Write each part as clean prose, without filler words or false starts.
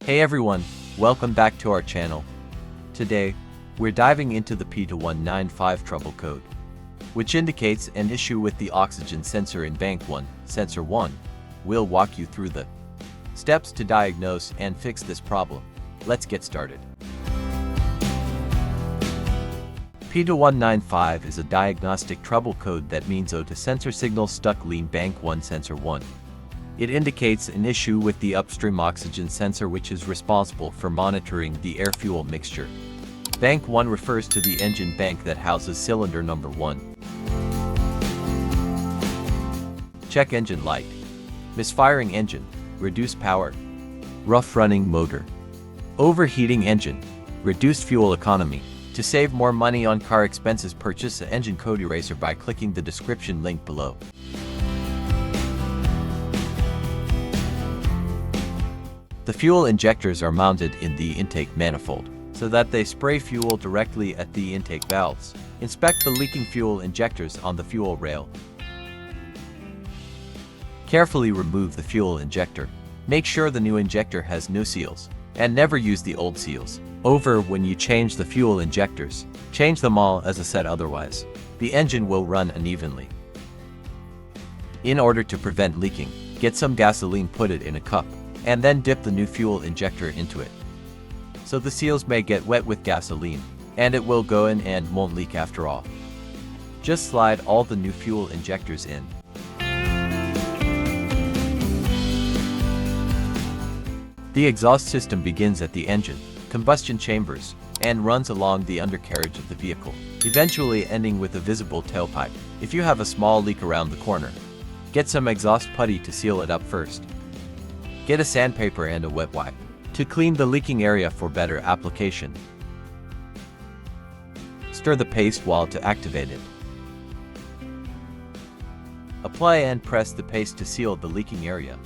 Hey everyone, welcome back to our channel. Today, we're diving into the P2195 trouble code, which indicates an issue with the oxygen sensor in bank 1, sensor 1. We'll walk you through the steps to diagnose and fix this problem. Let's get started. P2195 is a diagnostic trouble code that means O to sensor signal stuck lean bank 1 sensor 1. It indicates an issue with the upstream oxygen sensor, which is responsible for monitoring the air-fuel mixture. Bank 1 refers to the engine bank that houses cylinder number 1. Check engine light. Misfiring engine, reduced power. Rough running motor. Overheating engine, reduced fuel economy. To save more money on car expenses, purchase an engine code eraser by clicking the description link below. The fuel injectors are mounted in the intake manifold, so that they spray fuel directly at the intake valves. Inspect the leaking fuel injectors on the fuel rail. Carefully remove the fuel injector. Make sure the new injector has no seals, and never use the old seals. When you change the fuel injectors, change them all as a set, otherwise the engine will run unevenly. In order to prevent leaking, get some gasoline, put it in a cup, and then dip the new fuel injector into it. So the seals may get wet with gasoline, and it will go in and won't leak after all. Just slide all the new fuel injectors in. The exhaust system begins at the engine, combustion chambers, and runs along the undercarriage of the vehicle, eventually ending with a visible tailpipe. If you have a small leak around the corner, get some exhaust putty to seal it up first. Get a sandpaper and a wet wipe to clean the leaking area for better application. Stir the paste while to activate it. Apply and press the paste to seal the leaking area.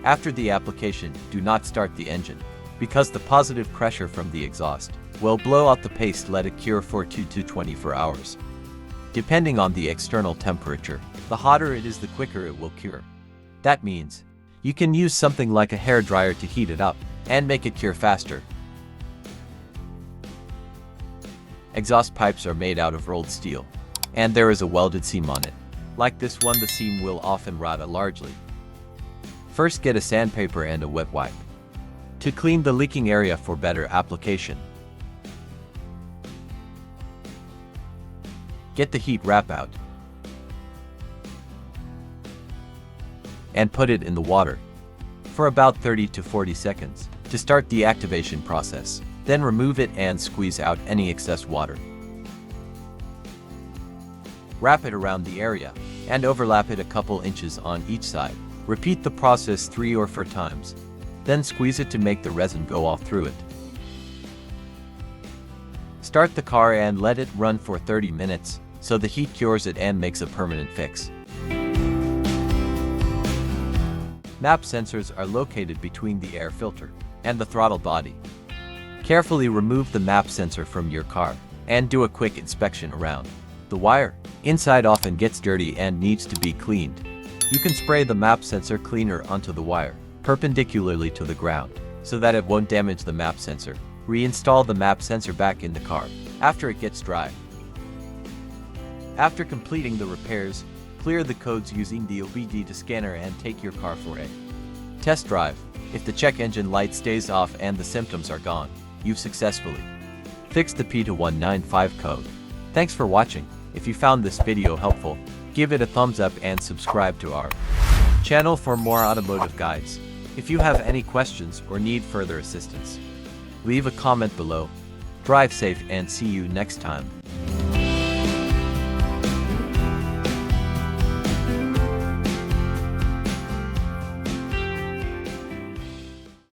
After the application, do not start the engine, because the positive pressure from the exhaust will blow out the paste. Let it cure for 2 to 24 hours. Depending on the external temperature, the hotter it is, the quicker it will cure. That means you can use something like a hair dryer to heat it up and make it cure faster. Exhaust pipes are made out of rolled steel, and there is a welded seam on it. Like this one, the seam will often rot largely. First, get a sandpaper and a wet wipe to clean the leaking area for better application. Get the heat wrap out and put it in the water for about 30 to 40 seconds to start the activation process. Then remove it and squeeze out any excess water. Wrap it around the area and overlap it a couple inches on each side. Repeat the process 3 or 4 times. Then squeeze it to make the resin go off through it. Start the car and let it run for 30 minutes so the heat cures it and makes a permanent fix. MAP sensors are located between the air filter and the throttle body. Carefully remove the MAP sensor from your car and do a quick inspection around. The wire inside often gets dirty and needs to be cleaned. You can spray the MAP sensor cleaner onto the wire, perpendicularly to the ground, so that it won't damage the MAP sensor. Reinstall the MAP sensor back in the car after it gets dry. After completing the repairs, clear the codes using the OBD scanner and take your car for a test drive. If the check engine light stays off and the symptoms are gone, you've successfully fixed the P2195 code. Thanks for watching. If you found this video helpful, give it a thumbs up and subscribe to our channel for more automotive guides. If you have any questions or need further assistance, leave a comment below. Drive safe and see you next time.